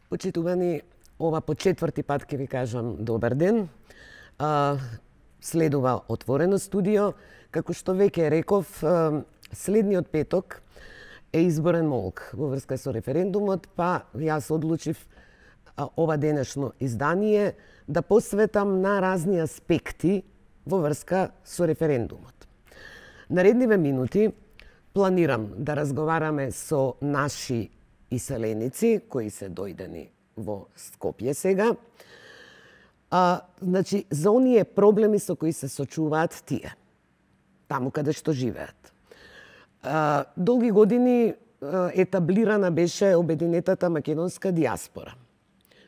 Почитувани, ова по четврти пат ќе ви кажам добар ден. Следува отворено студио. Како што веќе реков, следниот петок е изборен молк во врска со референдумот, па јас одлучив ова денешно издание да посветам на разни аспекти во врска со референдумот. Наредниве минути планирам да разговараме со наши иселеници кои се дојдени во Скопје сега. Значи, за оние проблеми со кои се сочуваат тие, таму каде што живеат. Долги години етаблирана беше обединетата македонска диаспора.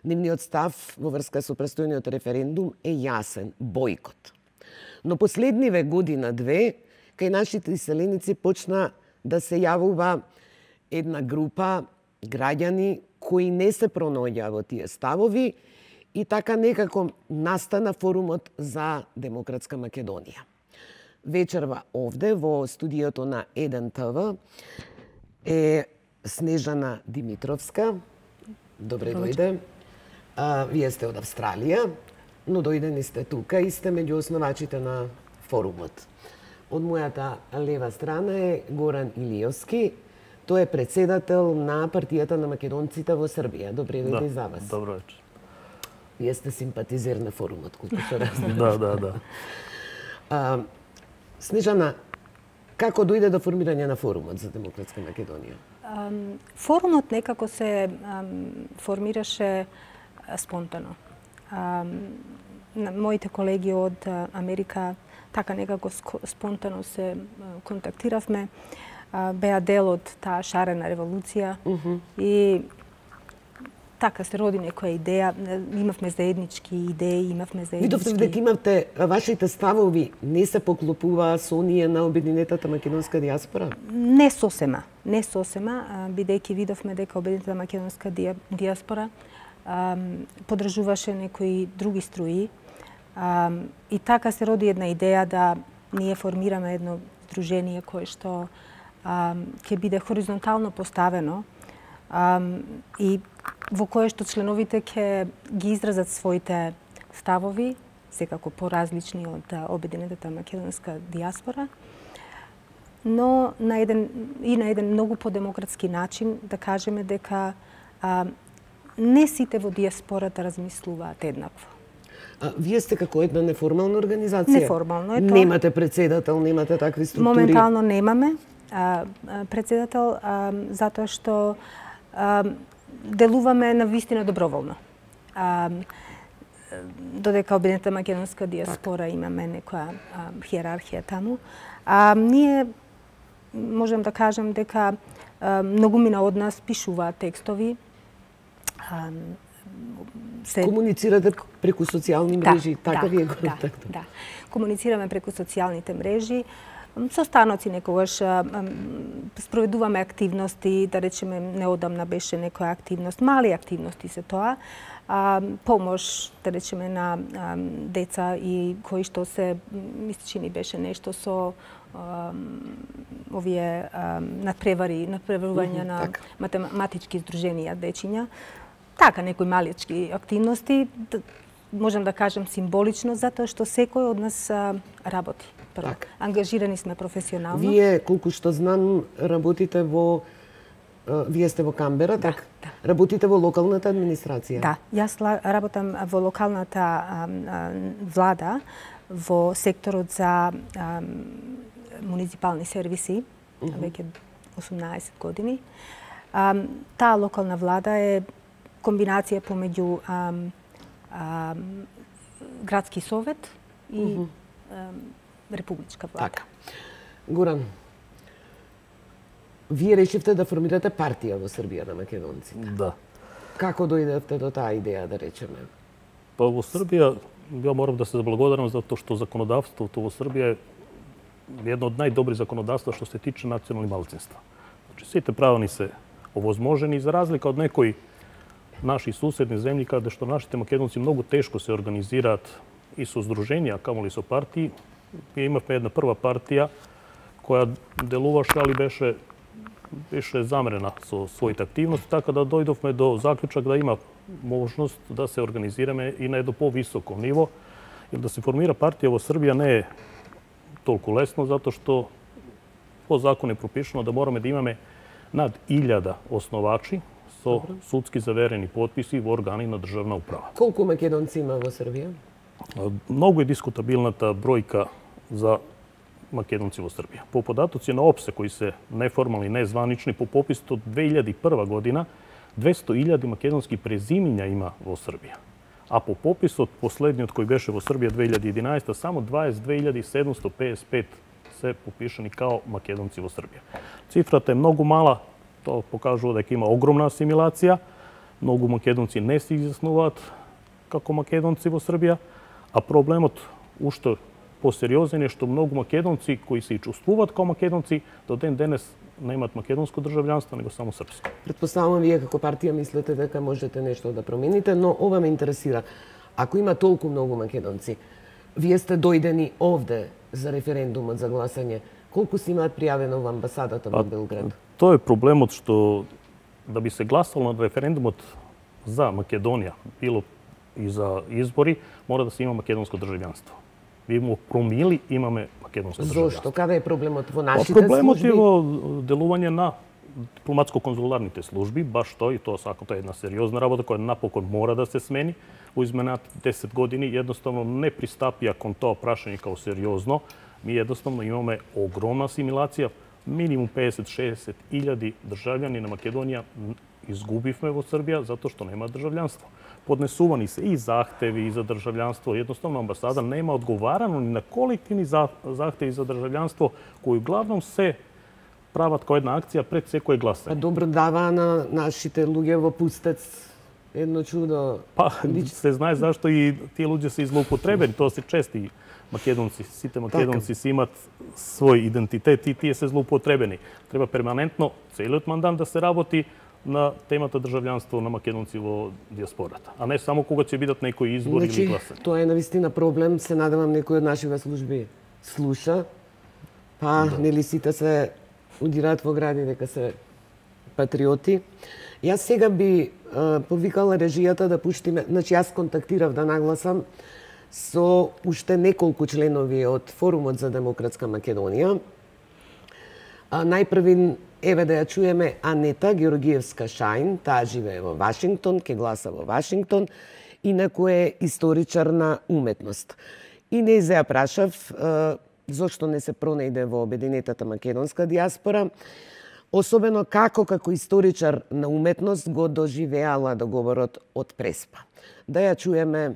Нивниот став во врска со престојниот референдум е јасен – бојкот. Но последниве година-две, кај нашите иселеници почна да се јавува една група граѓани кои не се пронаоѓа во тие ставови и така некако настана форумот за Демократска Македонија. Вечерва овде во студиото на 1 ТВ е Снежана Димитровска. Добре дојде. Вие сте од Австралија, но дојдени сте тука и сте меѓу основачите на форумот. Од мојата лева страна е Горан Илиевски. Тој е председател на партијата на македонците во Србија. Добре дојде за вас. Добро вечер. Вие сте симпатизер на форумот, колку се разбирам. Да. Снежана, како дојде до формирање на форумот за Демократска Македонија? Форумот некако се формираше спонтано. Моите колеги од Америка така некако спонтано се контактиравме. Беа дел од таа шарена револуција и така се роди некоја идеја. Имавме заеднички идеи, имавме заеднички... Видовте дека имавте, вашите ставови не се поклопуваа со оние на обединетата македонска диаспора? Не сосема, бидејќи видовме дека обединетата македонска диаспора подржуваше некои други струи и така се роди една идеја да ние формираме едно здружение кое што ќе биде хоризонтално поставено и во кое што членовите ќе ги изразат своите ставови, секако поразлични од обединетата македонска диаспора, но на еден многу подемократски начин да кажеме дека не сите во диаспората размислуваат еднакво. Вие сте како една неформална организација? Неформално е тоа. Немате председател, немате такви структури? Моментално немаме председател, затоа што делуваме на вистина доброволно. Додека обединетата македонска диаспора имаме некоја хиерархија таму, ние можам да кажам дека многумина од нас пишуваат текстови. Комуницирате преку социјални мрежи, така ви е контактот? Да, комуницираме преку социјалните мрежи. Состаноци некогаш спроведуваме активности, да речеме неодамна беше некоја активност, мали активности се тоа, помош, да речеме на деца и кои што се, мисли чини беше нешто со овие надпреварување на математички здруженија дечиња. Така, некои малички активности, можам да кажам символично, затоа што секој од нас работи. Так. Ангажирани сме професионално. Вие, колку што знам, работите во... Вие сте во Камбера, така? Да. Работите во локалната администрација? Да, јас работам во локалната влада, во секторот за муниципални сервиси, веќе 18 години. Таа локална влада е комбинација помеѓу градски совет и републичка влада. Така. Горан, вие решивте да формирате партија во Србија на македонците. Да. Како дојдевте до таа идеја, да речеме? Па во Србија, ја морам да се заблагодарам затоа што законодавството во Србија е едно од најдобри законодавства што се тиче национални малцинства. Значи, сите права ни се овозможени, за разлика од некои наши суседни земји, каде што нашите македонци многу тешко се организираат и со здруженија, камоли со партии. Имавме една прва партија која делуваше, али беше više zamrena со своите активности, така да дојдовме до заклучак да има можност да се организираме и на едно повисоко ниво. Jer da se formira partija во Srbija не е толку лесно, затоа што по закон е пропишано да мораме да имаме над 1000 основачи со судски заверени потписи во органи на државна управа. Колку македонци има во Србија? Многу е дискутабилната бројка за македонци во Србија. По податоци на ОПСЕ, кои се неформални, незванични, по пописот од 2001 година, 200.000 македонски презимиња има во Србија. А по пописот, последниот кој беше во Србија 2011, само 22.755 се попишани као македонци во Србија. Цифрата е многу мала, тоа покажува дека има огромна асимилација, многу македонци не се изјаснуваат како македонци во Србија, а проблемот уште посериозен е што многу македонци кои се и чувствуваат како македонци до ден денес немаат македонско државјанство, него само српско. Претпоставувам вие како партија мислите дека можете нешто да промените, но ова ме интересира. Ако има толку многу македонци, вие сте дојдени овде за референдумот за гласање, колку си имаат пријавено во амбасадата во Белград? Тоа е проблемот што да би се гласало на референдумот за Македонија, било и за избори, мора да се има македонско државјанство. Вие му промили имаме македонско државјанство. Зошто? Каде е проблемот во нашите служби? Проблемот е во делување на дипломатско-конзуларните служби, баш тој, тоа сакото е една сериозна работа која напокон мора да се смени. Во изменат 10 години едноставно не пристапија кон тоа прашање као сериозно. Ми едноставно имаме огромна асимилација, минимум 50-60 илјади државјани на Македонија изгубивме во Србија затоа што нема државјанство. Поднесувани се и захтеви и за државјанство. Едноставно амбасада нема одговарано ни на колективни захтеви за државјанство, кои главном се прават кој една акција пред секој гласање. Добро дава на нашите луѓе во пустец едно чудо. Се знае зашто и тие луѓе се злоупотребени, тоа се чести македонци, сите македонци си имат свој идентитет и тие се злоупотребени. Треба перманентно целиот мандат да се работи на темата државјанство на македонци во диаспората, а не само кога ќе бидат некои избори или гласање. Тоа е навистина проблем, се надевам некој од нашите служби слуша, нели сите се удираат во гради дека се патриоти. Јас сега би повикала режијата да пуштиме, значи јас контактирав да нагласам со уште неколку членови од Форумот за демократска Македонија. Најпрви еве да ја чуеме Анета Георгиевска-Шајн, таа живее во Вашингтон, ке гласа во Вашингтон, инаку е историчар на уметност. И не ја прашав зошто не се пронајде во обединетата македонска диаспора, особено како историчар на уметност го доживеала договорот од Преспа. Да ја чуеме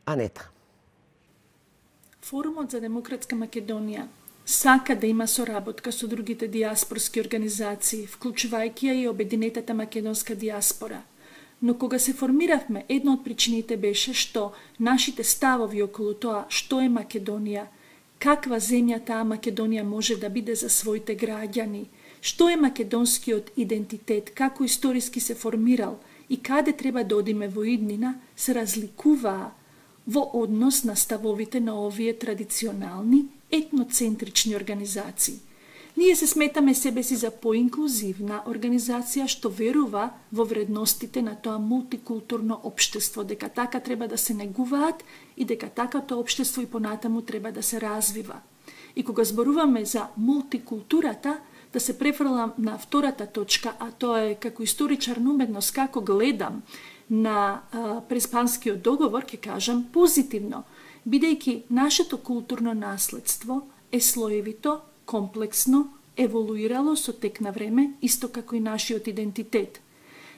Анета. Форумот за демократска Македонија сака да има соработка со другите диаспорски организации, вклучувајќи ја и обединетата македонска диаспора. Но кога се формиравме, една од причините беше што нашите ставови околу тоа што е Македонија, каква земја таа Македонија може да биде за своите граѓани, што е македонскиот идентитет, како историски се формирал и каде треба да одиме во иднина, се разликуваа во однос на ставовите на овие традиционални етноцентрични организации. Ние се сметаме себе си за поинклузивна организација што верува во вредностите на тоа мултикултурно општество, дека така треба да се негуваат и дека така тоа општество и понатаму треба да се развива. И кога зборуваме за мултикултурата, да се префрлам на втората точка, а тоа е како историчар на уметност, како гледам на Преспанскиот договор, ќе кажам позитивно, бидејќи нашето културно наследство е слоевито, комплексно, еволуирало со тек на време, исто како и нашиот идентитет.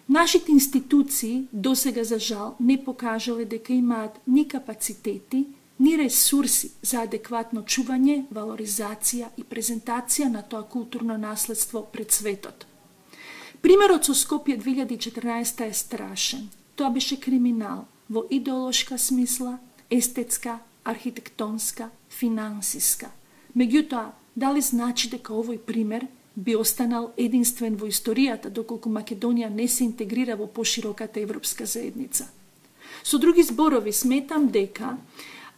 Нашите институции досега за жал не покажале дека имаат ни капацитети, ни ресурси за адекватно чување, валоризација и презентација на тоа културно наследство пред светот. Примерот со Скопје 2014 е страшен. Тоа беше криминал во идеолошка смисла, естетска, архитектонска, финансиска. Меѓутоа, дали значи дека овој пример би останал единствен во историјата доколку Македонија не се интегрира во пошироката европска заедница? Со други зборови, сметам дека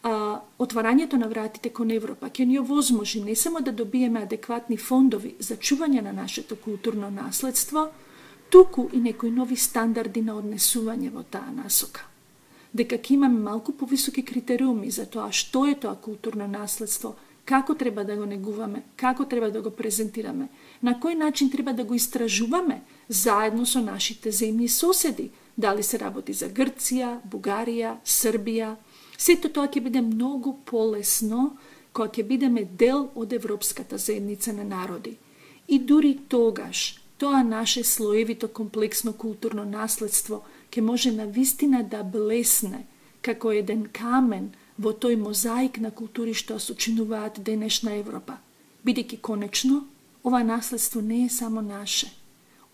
Отварањето на вратите кон Европа ќе ни овозможи не само да добиеме адекватни фондови за чување на нашето културно наследство, туку и некои нови стандарди на однесување во таа насока. Дека ќе имаме малку повисоки критериуми за тоа што е тоа културно наследство, како треба да го негуваме, како треба да го презентираме, на кој начин треба да го истражуваме заедно со нашите земји соседи, дали се работи за Грција, Бугарија, Србија. Сето тоа ќе биде многу полесно кога ќе бидеме дел од Европската заедница на народи. И дури тогаш, тоа наше слоевито комплексно културно наследство ќе може навистина да блесне како еден камен во тој мозаик на култури што сочинуваат денешна Европа. Бидејќи конечно, ова наследство не е само наше.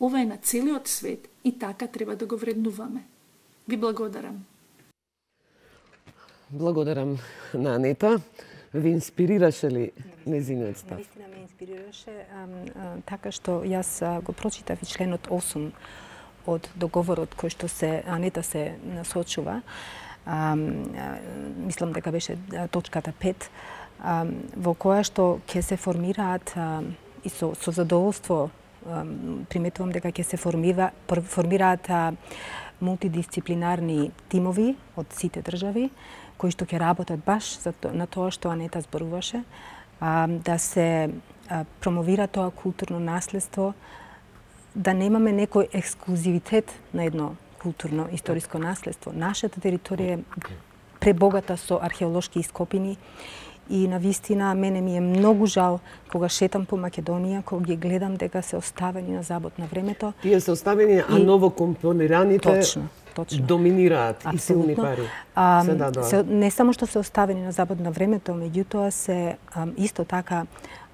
Ова е на целиот свет и така треба да го вреднуваме. Ви благодарам. Благодарам на Анета. Ви инспирираше ли незиниот став? Наистина ме инспирираше, така што јас го прочитав и членот 8 од договорот кој што се Анета се насочува. Мислам дека беше точката 5, во која што ќе се формираат и со задоволство приметувам дека ќе се формираат мултидисциплинарни тимови од сите држави кои што ќе работат баш на тоа што Анета зборуваше, да се промовира тоа културно наследство, да немаме некој ексклузивитет на едно културно историско наследство. Нашата територија е пребогата со археолошки ископини и навистина мене ми е многу жал кога шетам по Македонија, кога ги гледам дека се оставени на забот на времето. Тие се оставени, а новокомпонираните точно. Доминираат и силни пари. Не само што се оставени на забот на времето, меѓутоа се исто така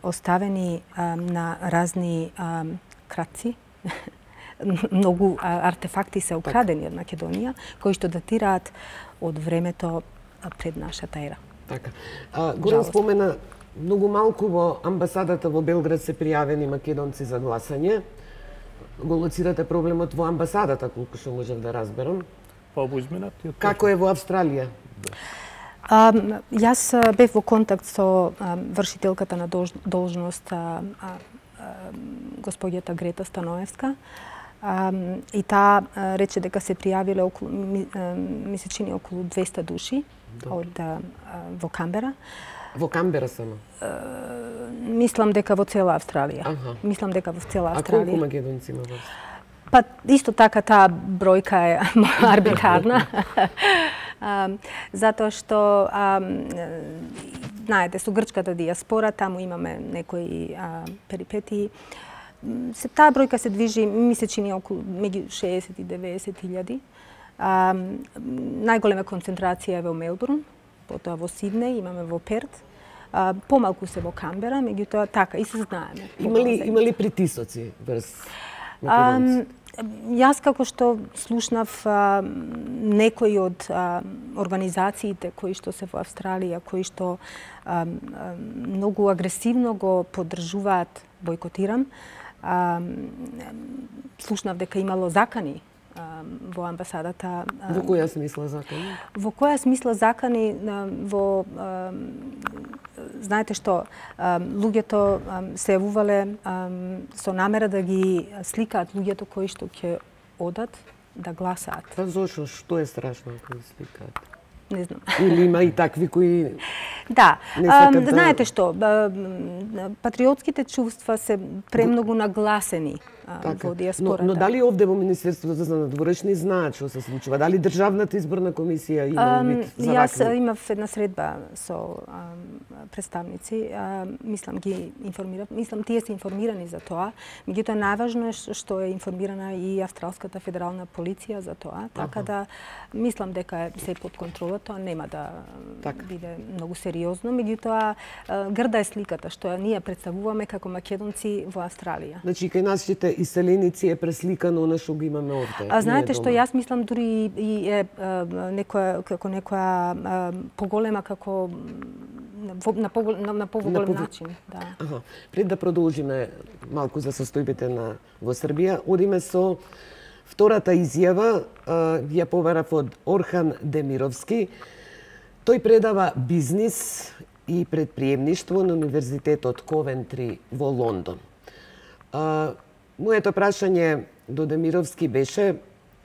оставени на разни крадци. Многу артефакти се украдени од Македонија, кои што датираат од времето пред нашата ера. Така. Горан спомена, многу малку во амбасадата во Белград се пријавени македонци за гласање. Го лоцирате проблемот во амбасадата, колку што можев да разберам. Па во изменатиот. Како е во Австралија? Јас бев во контакт со вршителката на должност господјата Грета Становевска. И таа рече дека се пријавиле ми се чини околу 200 души во Камбера. Во Камбера само? Мислам дека во цела Австралија. Мислам дека во цела Австралија. А колку македонци има во? Па исто така таа бројка е арбитрарна. Затоа што знаете, со грчката диаспора таму имаме некои перипетии. Таа бројка се движи, ми се чини околу меѓу 60 и 90 илјади. Најголема концентрација е во Мелбурн, потоа во Сиднеј, имаме во Перт. Помалку се во Камбера, меѓутоа така и се знаеме. Има ли притисоци врз македонците? Јас како што слушнав некои од организациите кои што се во Австралија, кои што многу агресивно го поддржуваат, бойкотирам, слушнав дека имало закани во амбасадата. Во која смисла закани? Во која смисла закани во знаете што, луѓето се јавувале со намера да ги сликаат луѓето кои што ќе одат да гласаат. Па зошто? Што е страшно ако ги сликаат? Не знам. Или има и такви кои Да. не сакат да... Знаете што, патриотските чувства се премногу нагласени во диаспората. Но дали овде во Министерството за надворешни знаат што се случува? Дали Државната изборна комисија има вид за вакви? Јас имав една средба со представници, мислам ги информирав, мислам тие се информирани за тоа, меѓутоа најважно е што е информирана и Австралската федерална полиција за тоа, така да мислам дека е се под контрола, тоа нема да биде многу сериозно, меѓутоа грда е сликата што ние представуваме како македонци во Австралија. Значи кај нашите иселеници е пресликано она што го имаме овде. Знаете што, јас мислам дури и е некоја поголема како на поголем начин. Да. Пред да продолжиме малку за состојбите во Србија, одиме со втората изјава, ја поверав од Орхан Демировски. Тој предава бизнис и предприемништво на Универзитетот Ковентри во Лондон. Моето прашање до Демировски беше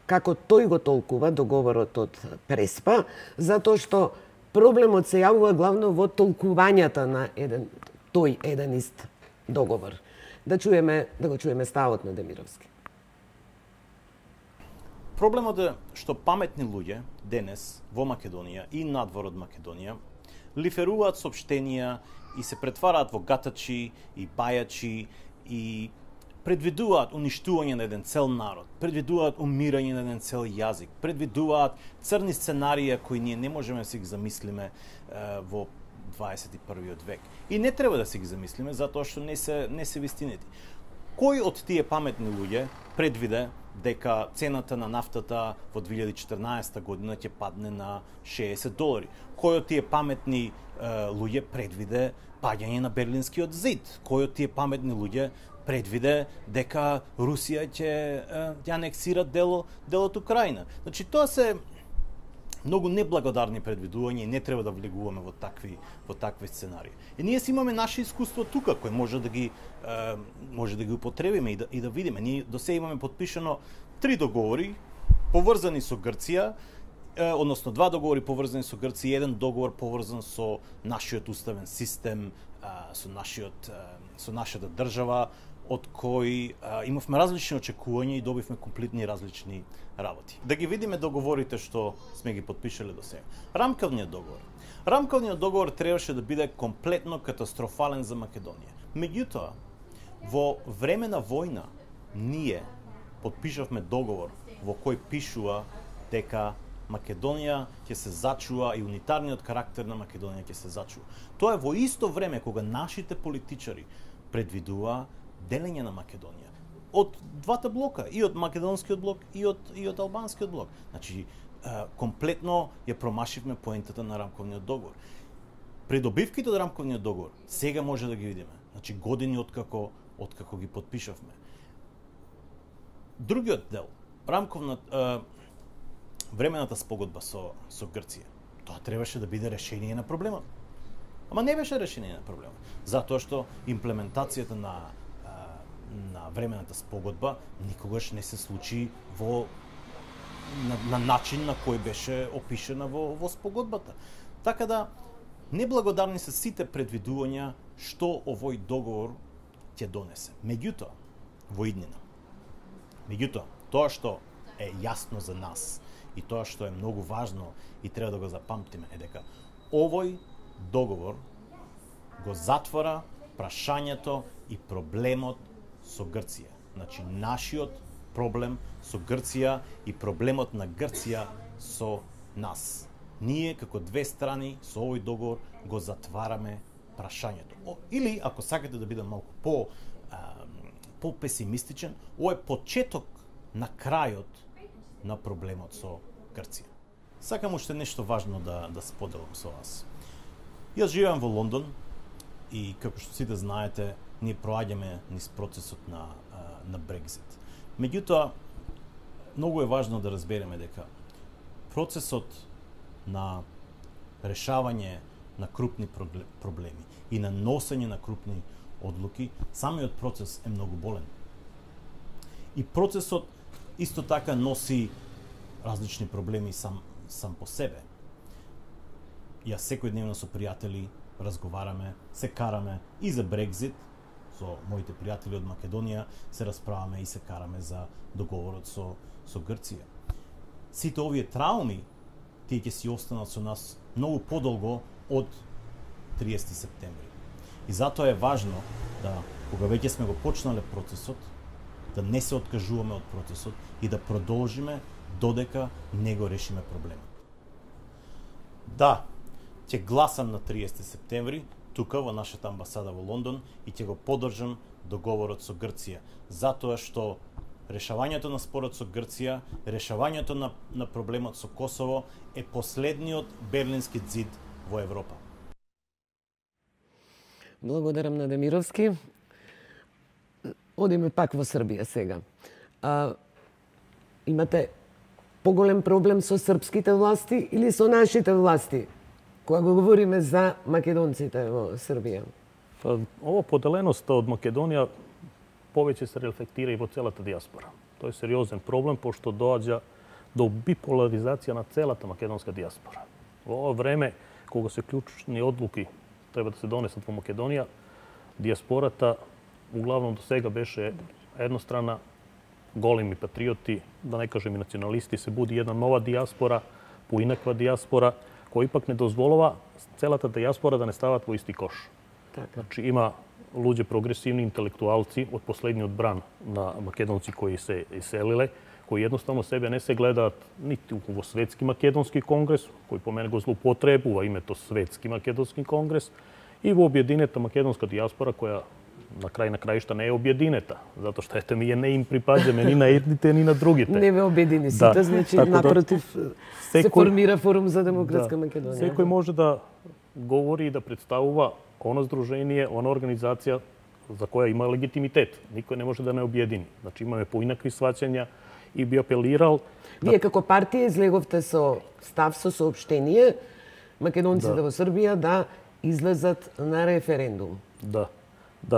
како тој го толкува договорот од Преспа, затоа што проблемот се јавува главно во толкувањата на тој еден ист договор. Да го чуеме ставот на Демировски. Проблемот е што паметни луѓе денес во Македонија и надвор од Македонија лиферуваат соопштенија и се претвараат во гатачи и бајачи и предвидуваат уништување на еден цел народ, предвидуваат умирање на еден цел јазик, предвидуваат црни сценарија кои ние не можеме да си ги замислиме во 21. век. И не треба да си ги замислиме затоа што не се вистините. Кој од тие паметни луѓе предвиде дека цената на нафтата во 2014 година ќе падне на $60? Кој од тие паметни луѓе предвиде паѓање на Берлинскиот зид? Кој од тие паметни луѓе предвиде дека Русија ќе анексира дел од Украина? Значи, тоа се многу неблагодарни предвидувања и не треба да влегуваме во такви сценарии. И ние си имаме наше искуство тука, кој може да ги употребиме и да видиме. Ние до сега имаме подпишано 3 договори поврзани со Грција, односно 2 договори поврзани со Грција и 1 договор поврзан со нашиот уставен систем, со нашата држава, од кој имавме различни очекувања и добивме комплетни различни работи. Да ги видиме договорите што сме ги подпишале до сега. Рамковниот договор требаше да биде комплетно катастрофален за Македонија. Меѓутоа, во време на војна, ние подпишавме договор во кој пишува дека Македонија ќе се зачува и унитарниот карактер на Македонија ќе се зачува. Тоа е во исто време кога нашите политичари предвидува делење на Македонија од двата блока, и од македонскиот блок и од албанскиот блок. Значи, комплетно ја промашивме поентата на рамковниот договор. Придобивките од рамковниот договор сега може да ги видиме. Значи, години откако ги подпишавме. Другиот дел, времената спогодба со Грција. Тоа требаше да биде решение на проблемот. Ама не беше решение на проблемот, затоа што имплементацијата на времената спогодба никогаш не се случи на начин на кој беше опишена во спогодбата. Така да, неблагодарни се сите предвидувања што овој договор ќе донесе. Меѓутоа, во иднина. Меѓутоа, тоа што е јасно за нас и тоа што е многу важно и треба да го запамтиме е дека овој договор го затвора прашањето и проблемот со Грција. Значи, нашиот проблем со Грција и проблемот на Грција со нас. Ние, како две страни, со овој договор го затвараме прашањето. Или, ако сакате да бидам малку по-песимистичен, ово е почеток на крајот на проблемот со Грција. Сакам уште нешто важно да споделам со вас. Јас живеам во Лондон и, како што сите знаете, ние проаѓаме низ процесот на Брекзит. Меѓутоа, многу е важно да разбереме дека процесот на решавање на крупни проблеми и на носење на крупни одлуки, самиот процес е многу болен. И процесот исто така носи различни проблеми сам по себе. Јас секојдневно со пријатели разговараме, се караме и за Брекзит, со моите пријатели од Македонија се расправаме и се караме за договорот со Грција. Сите овие трауми, тие ќе си останат со нас многу подолго од 30 септември. И затоа е важно да, кога веќе сме го почнале процесот, да не се откажуваме од процесот и да продолжиме додека не го решиме проблемот. Да, ќе гласам на 30 септември тука во нашата амбасада во Лондон и ќе го поддржам договорот со Грција, затоа што решавањето на спорот со Грција, решавањето на проблемот со Косово е последниот Берлински зид во Европа. Благодарам на Демировски. Одиме пак во Србија сега. Имате поголем проблем со српските власти или со нашите власти кога го говориме за македонците во Србија? Ова поделеност од Македонија повеќе се рефлектира и во целата диаспора. Тоа е сериозен проблем, пошто доаѓа до биполаризација на целата македонска диаспора. Во ова време, кога се клучни одлуки треба да се донесат во Македонија, диаспората углавном до сега беше еднострана, големи патриоти, да не кажем и националисти, се буди една нова диаспора, поинаква диаспора, која ипак не дозволува целата диаспора да не стават во исти кош. Значи, има луѓе прогресивни интелектуалци од последниот бран на македонци кои се иселиле, кои едноставно себе не се гледаат нити во Светски македонски конгрес, кој по мене го злоупотребува името Светски македонски конгрес, и во објединета македонска диаспора, која на краишта не е објединета, затоа што ете ние не им припаѓаме ни на едните, ни на другите. Не ве обедини сите, значи напротив се формира форум за демократска Македонија. Секој може да говори и да представува она здружение, она организација за која има легитимитет. Никој не може да не обједини. Значи имаме поинакви сваќања и би апелирал... Вие како партија излеговте со став, со соопштение, македонците во Србија да излезат на референдум. Да,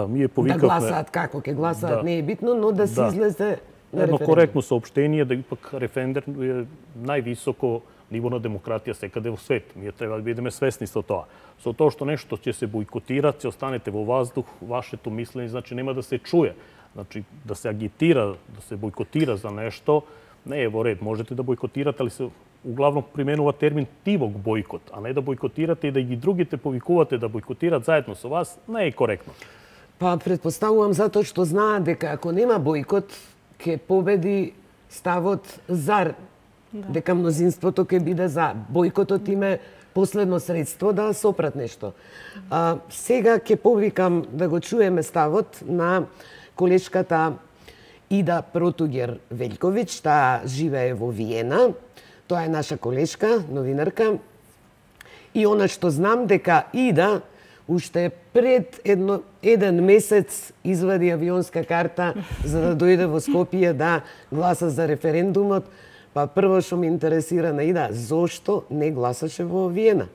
ние повикавме... Да гласаат како ќе гласаат, не е битно, но да се излезе на референдум. Едно коректно соопштение, да ипак референдум е највисоко ниво на демократија секаде во свет. Ние треба да бидеме свесни со тоа. Со тоа што нешто ќе се бојкотира, ќе останете во воздух, вашето мислење, значи нема да се чуе. Значи да се агитира, да се бојкотира за нешто, не е во ред. Можете да бојкотирате, али се углавно применува термин тивок бојкот, а не да бојкотирате и да ги другите повикувате да бојкотират заедно со вас, не е коректно. Па претпоставувам затоа што знаат дека ако нема бојкот, ќе победи ставот за, дека мнозинството ќе биде за. Бојкотот им е последно средство да сопрат нешто. Сега ќе повикам да го чуеме ставот на колешката Ида Протугер Велјковиќ, таа живее во Виена. Тоа е наша колешка, новинарка. И она што знам дека Ида уште пред еден месец извади авионска карта за да дојде во Скопје да гласа за референдумот. Па прво што ме интересира на Ида, зошто не гласаше во Виена?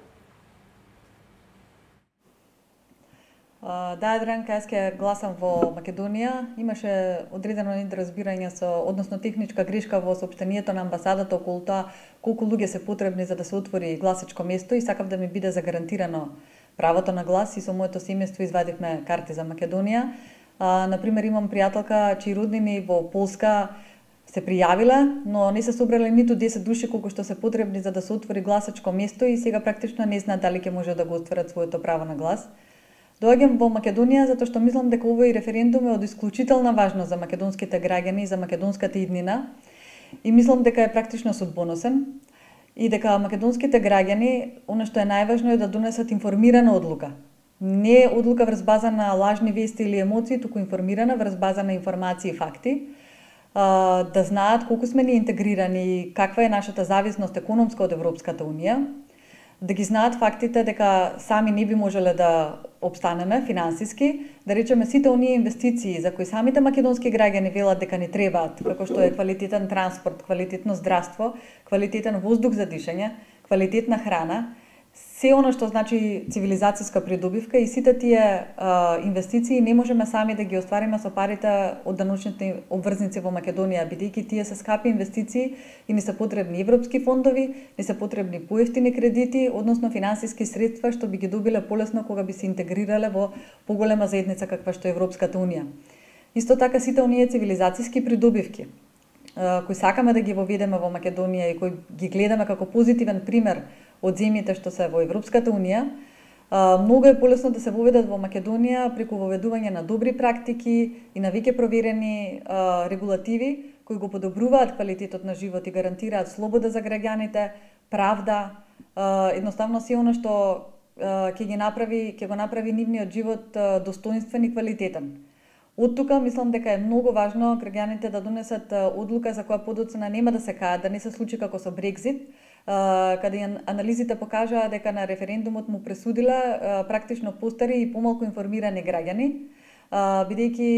Да, Дранка, јас ќе гласам во Македонија. Имаше одредено недоразбирање односно техничка грешка во соопштението на амбасадата околу тоа колку луѓе се потребни за да се отвори гласачко место и сакав да ми биде загарантирано правото на глас и со моето семејство извадивме карти за Македонија. Например, имам пријателка чии роднини во Полска се пријавиле, но не се собрале ниту 10 души колку што се потребни за да се отвори гласачко место и сега практично не знаат дали ќе може да го остварат своето право на глас. Доаѓам во Македонија затоа што мислам дека овој референдум е од исклучителна важност за македонските граѓани и за македонската иднина и мислам дека е практично судбоносен и дека македонските граѓани, она што е најважно е да донесат информирана одлука. Не одлука врз база на лажни вести или емоции, туку информирана врз база на информации и факти, да знаат колку сме ни интегрирани, каква е нашата зависност економска од Европската Унија, да ги знаат фактите дека сами не би можеле да обстанеме финансиски, да речеме сите оние инвестиции за кои самите македонски граѓани велат дека ни требаат, како што е квалитетен транспорт, квалитетно здравство, квалитетен воздух за дишење, квалитетна храна, се оно што значи цивилизацијска придобивка и сите тие инвестиции не можеме сами да ги оствариме со парите од даночните обврзници во Македонија, бидејќи тие се скапи инвестиции и ни се потребни европски фондови, ни се потребни поевтини кредити, односно финансиски средства што би ги добиле полесно кога би се интегрирале во поголема заедница каква што е Европската Унија. Исто така сите оние цивилизацијски придобивки кои сакаме да ги воведеме во Македонија и кои ги гледаме како позитивен пример од земјите што се во Европската Унија, многу е полесно да се воведат во Македонија преку воведување на добри практики и на веќе проверени регулативи кои го подобруваат квалитетот на живот и гарантираат слобода за граѓаните, правда, едноставно се оно што ќе го направи нивниот живот достоинствен и квалитетен. Од тука мислам дека е многу важно граѓаните да донесат одлука за која подоцна нема да се каат, да не се случи како со Брекзит, каде анализите покажаа дека на референдумот му пресудила практично постари и помалку информирани граѓани, бидејќи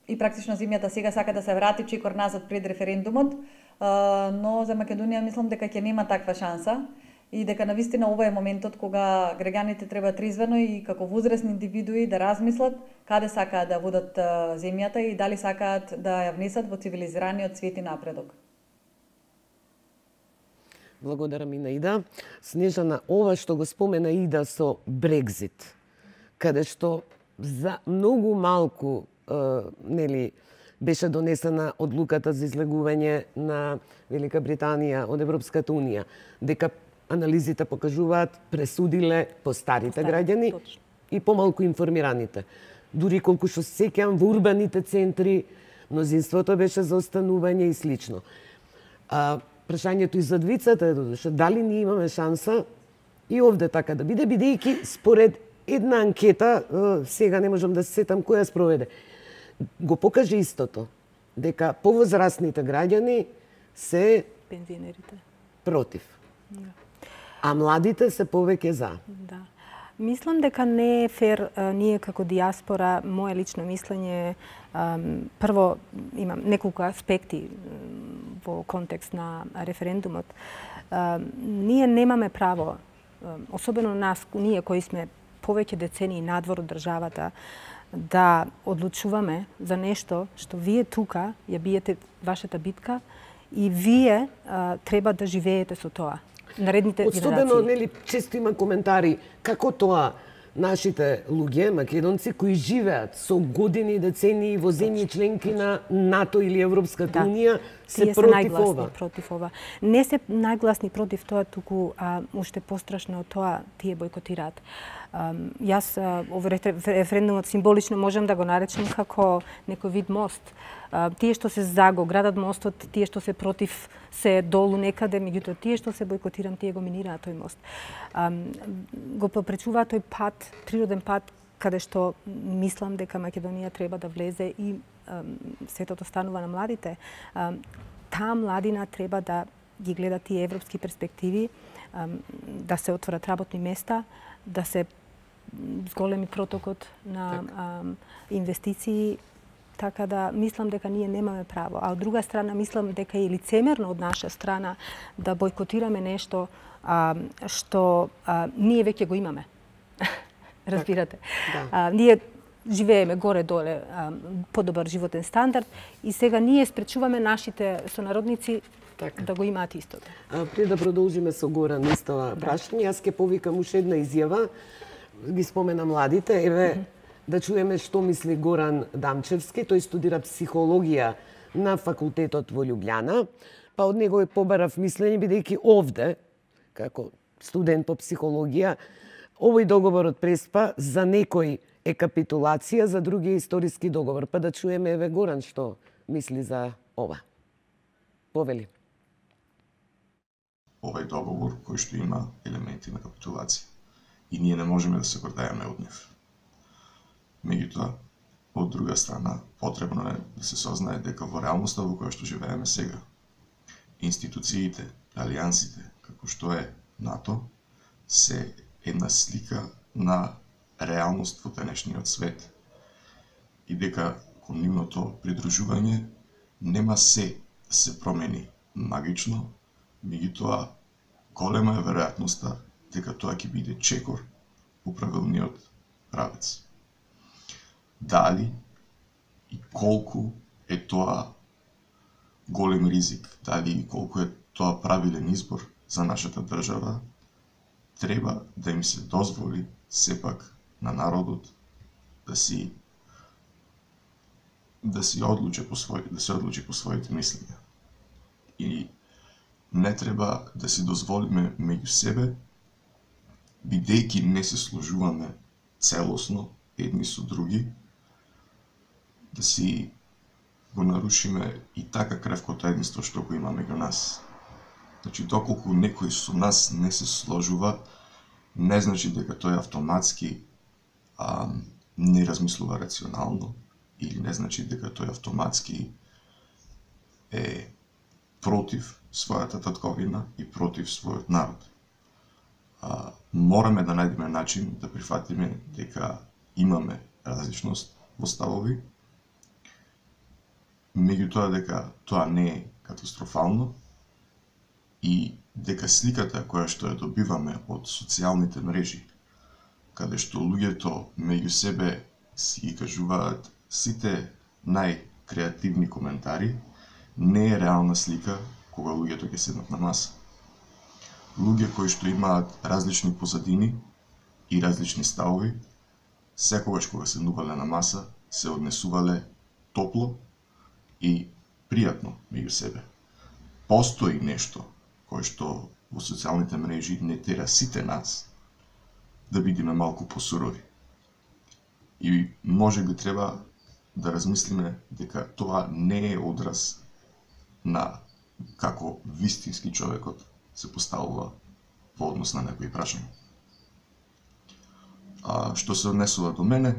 и практично земјата сега сака да се врати чекор назад пред референдумот, но за Македонија мислам дека ќе нема таква шанса и дека навистина ова е моментот кога граѓаните треба трезвено и како возрастни индивидуи да размислат каде сакаат да водат земјата и дали сакаат да ја внесат во цивилизираниот свет и напредок. Благодарам и на Ида. Снежана, ова што го спомена Ида со Брекзит, каде што за многу малку беше донесена одлуката за излегување на Велика Британија од Европската Унија, дека анализите покажуваат пресудиле по старите граѓани и помалку информираните. Дури колку што се сеќавам во урбаните центри, мнозинството беше за останување и слично. Прашањето и за двицата е додуше, дали ние имаме шанса и овде така да биде, бидејќи според една анкета, сега не можам да се сетам која спроведе, го покаже истото, дека повозрастните граѓани се пензионерите против. А младите се повеќе за. Да. Мислам дека не е фер ние како диаспора, моje лично мислење, прво имам неколку аспекти во контекст на референдумот. Ние немаме право, особено нас, ние кои сме повеќе децении надвор од државата, да одлучуваме за нешто што вие тука ја биете вашата битка и вие треба да живеете со тоа. Наредните Одстудено, нели, често има коментари како тоа нашите луѓе, македонци, кои живеат со години, децении во земји членки на НАТО или Европската Унија, се против ова. Против ова. Не се најгласни против тоа, туку уште пострашно од тоа тие бойкотираат. Јас овој референдумот символично можам да го наречам како некој вид мост. Тие што се за го градат мостот, тие што се против се долу некаде, меѓутоа тие што се бойкотиран, тие го минираат тој мост. Го попречуваат тој пат, природен пат, каде што мислам дека Македонија треба да влезе и светото станува на младите. Таа младина треба да ги гледа тие европски перспективи, да се отворат работни места, да се зголеми протокот на инвестиции, така да мислам дека ние немаме право. А од друга страна мислам дека е лицемерно од наша страна да бойкотираме нешто што ние веќе го имаме. Разбирате? Да. Ние живееме горе-доле подобар животен стандард и сега ние спречуваме нашите сонародници да го имаат истото. Пред да продолжиме со Горан истава прашање, јас ќе повикам уште една изјава, ги спомена младите, еве да чуеме што мисли Горан Дамчевски. Тој студира психологија на факултетот во Љубљана, па од него побарав мислење, бидејќи овде, како студент по психологија, овој договор од Преспа за некој е капитулација, за други е историски договор. Па да чуеме еве Горан што мисли за ова. Повели. Овој договор кој што има елементи на капитулација и ние не можеме да се гордееме од нив. Меѓутоа, од друга страна, потребно е да се сознае дека во реалноста во која што живееме сега, институциите, алијансите, како што е НАТО, се една слика на реалност во денешниот свет и дека кон нивното придружување нема се да се промени магично, меѓутоа голема е веројатноста дека тоа ќе биде чекор во правилниот правец. Дали и колку е тоа голем ризик, дали и колку е тоа правилен избор за нашата држава, треба да им се дозволи сепак на народот да се одлучи по своите мислења. И не треба да си дозволиме меѓу себе, бидејќи не се сложуваме целосно едни со други, да си го нарушиме и така кревкото единство што го има меѓу нас. Значи, доколку некој со нас не се сложува, не значи дека тој автоматски не размислува рационално, или не значи дека тој автоматски е против својата татковина и против својот народ. Мораме да најдеме начин да прифатиме дека имаме различност во ставови, меѓутоа дека тоа не е катастрофално и дека сликата која што ја добиваме од социјалните мрежи, каде што луѓето меѓу себе си ги кажуваат сите најкреативни коментари, не е реална слика кога луѓето ќе седнат на маса. Луѓе кои што имаат различни позадини и различни ставови, секогаш кога седнувале на маса, се однесувале топло и пријатно меѓу себе. Постои нешто кое што во социјалните мрежи не тера сите нас да бидеме малку посурови. И може би треба да размислиме дека тоа не е одраз на како вистински човекот се поставува во однос на некои прашања. Што се однесува до мене,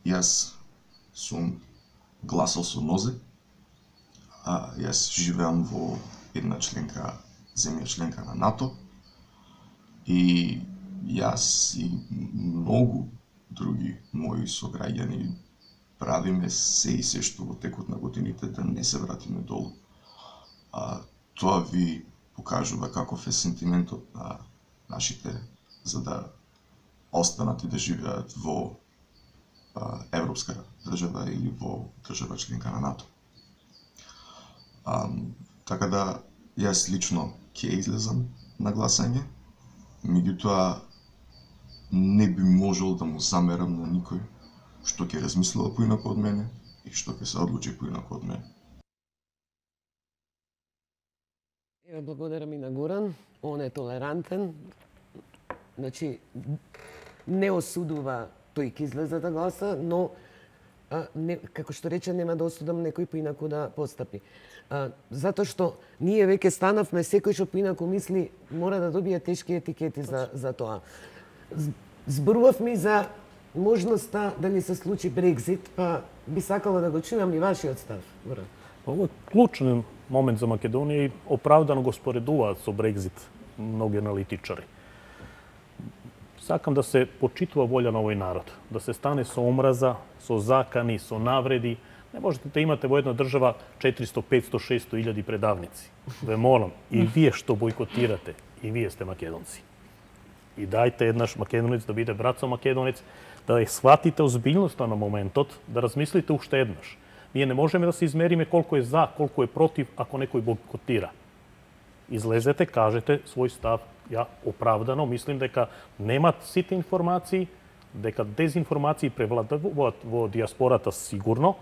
јас сум гласал со нозе, јас живеам во една земја членка на НАТО и јас и многу други мои сограѓани правиме се и се што во текот на годините да не се вратиме долу. Тоа ви покажува каков е сентиментот на нашите за да останат и да живеат во европска држава или во држава членка на НАТО. Така да, јас лично ќе излезам на гласање, меѓутоа не би можел да му замерам на никој што ќе размислува поинако од мене и што ќе се одлучи поинако од мене. Благодарам и на Горан, он е толерантен, значи не осудува тој ќе излезе да гласа, но како што рече, нема да осудам некој поинако да постапи. Затоа што ние веќе станавме, секој што поинако мисли мора да добие тешки етикети за тоа. Зборувавме за можноста да ни се случи Брекзит, па би сакала да го чујам и вашиот став. Ово е клучен момент за Македонија и оправдано го споредуваат со Брекзит многи аналитичари. Сакам да се почитува волја на овој народ, да се стане со омраза, со закани, со навреди. Не можете да имате во една држава 400, 500, 600 илјади предавници. Ве молам, и вие што бойкотирате, и вие сте македонци. И дајте еднаш македонец да биде брат со македонец, да схватите озбилноста на моментот, да размислите уште еднаш. Ние не можеме да се измериме колку е за, колку е против, ако некој бойкотира. Излезете, кажете свој став. Ја оправдано мислим дека немат сите информации, дека дезинформации превладуваат во диаспората сигурно,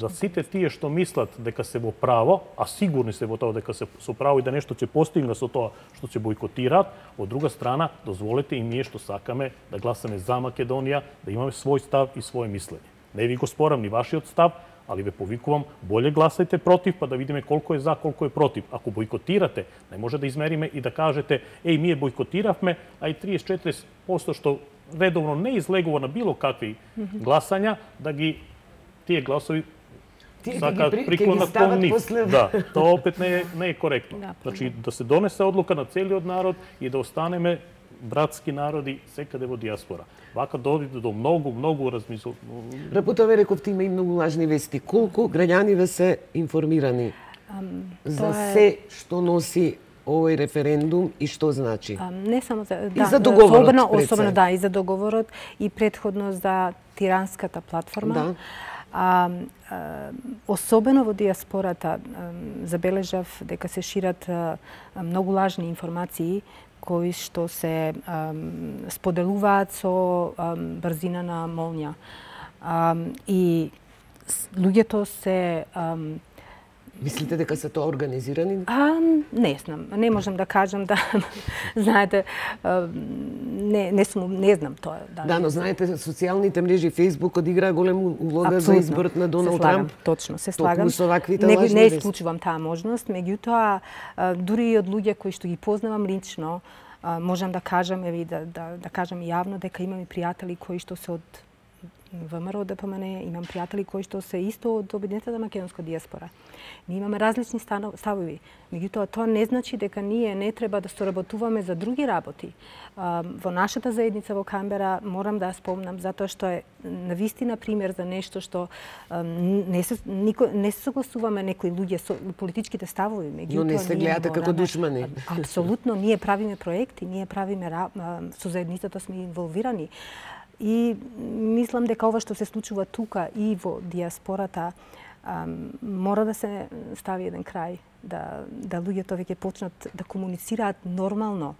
за сите тие што мислат дека се во право, а сигурни се во тоа дека се со право и да нешто ќе постигнат со тоа што ќе бойкотираат, од друга страна, дозволете и ние што сакаме да гласаме за Македонија, да имаме свој став и своje мислење. Не ви го спорам ни вашиот став, али ве повикувам, боле гласајте против, па да видиме колку е за, колку е против. Ако бойкотирате, не може да измериме и да кажете, ние бойкотиравме, а и 30-40% што редовно не излегува на било какви гласања, да ги тие гласови сакаат приклонат кон нив. Да, тоа опет не е коректно. Значи, да се донесе одлука на целиот народ и да останеме братски народи секаде во диаспора. Вака дојде до многу размислување. Рапутове рековте има и многу лажни вести. Колку граѓани ве се информирани за се што носи овој референдум и што значи? Не само за и за договорот, особено да, и за договорот и претходно за тиранската платформа. Особено во диаспората забележав дека се шират многу лажни информации кои што се споделуваат со брзина на молња. И луѓето се... Мислите дека се тоа организирани? Не знам. Не можам да кажам да... Знаете, не знам тоа. Да, но знаете, социјалните мрежи, Фејсбук одигра голема улога за изборот на Доналд Трамп. Точно, се слагам. Со ваквите лажни вести. Не исклучувам таа можност, меѓутоа, дури и од луѓе кои што ги познавам лично, можам да кажам, да кажам јавно дека имам и пријатели кои што се од ВМРО ДПМН, имам пријатели кои што се исто од Обединетата македонска диаспора. Ние имаме различни ставови. Меѓутоа, тоа не значи дека ние не треба да соработуваме за други работи. Во нашата заедница во Канбера морам да спомнам, затоа што е навистина пример за нешто што не се согласуваме некои луѓе со политичките ставови. Но не се гледате како душмани. Апсолутно, ние правиме проекти, ние правиме со заедницата сме инволвирани. И мислам дека ова што се случува тука и во диаспората мора да се стави еден крај, да луѓето веќе почнат да комуницираат нормално,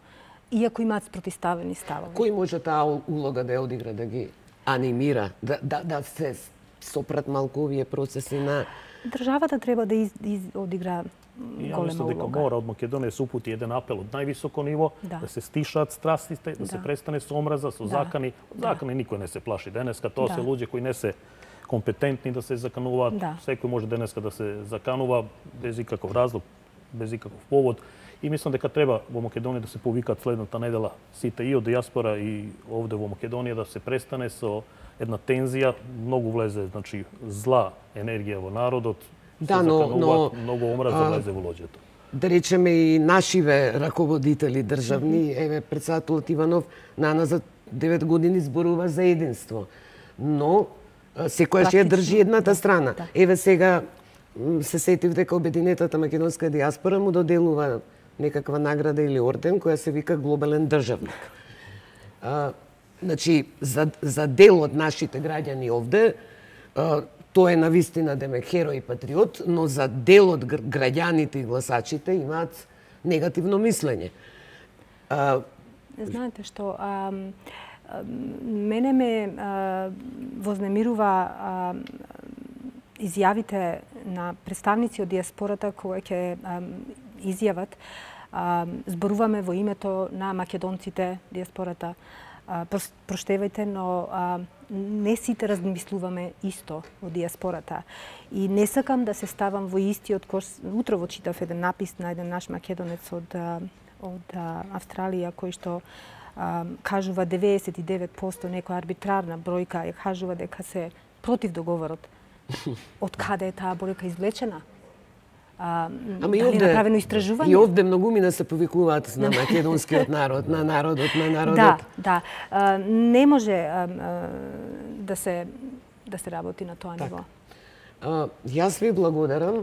иако имаат спротиставени ставови. Кој може таа улога да ја одигра, да ги анимира, да се сопрат малку овие процеси на... Државата треба да одигра голема мислам дека улога. мора од Македонија се упути еден апел од највисоко ниво, да се стишаат страстите, да се престане со омраза, со закани. Закани никој не се плаши денеска, тоа се луѓе кои не се компетентни да се закануваат. Секој може денеска да се заканува без ikakов разлог, без ikakов повод. И мислам дека треба во Македонија да се повикаат следната недела сите и од диаспора и овде во Македонија да се престане со една тензија, многу влезе, значи, зла енергија во народот, да, но многу омраза влезе во луѓето. Да речеме и нашиве раководители државни, еве председателот Иванов на за 9 години зборува за единство. Но секојаш ја држи едната страна. Еве сега се сетив дека Обединетата македонска диаспора му доделува некаква награда или орден која се вика глобален државник. Значи, за дел од нашите граѓани овде, тој е навистина демек херој и патриот, но за дел од граѓаните и гласачите имаат негативно мислење. Знаете што, мене ме вознемирува изјавите на представници од диаспората кои ќе изјават зборуваме во името на македонците, диаспората. Проштевајте, но не сите размислуваме исто од диаспората. И не сакам да се ставам во истиот кош. Утрово читав еден напис на еден наш македонец од Австралија кој што кажува 99% некоја арбитрарна бројка, ја кажува дека се против договорот. Од каде е таа бројка извлечена? Ама и овде многумина се повикуваат на македонскиот народ, на народот. Да. Не може да се работи на тоа ниво. Јас ви благодарам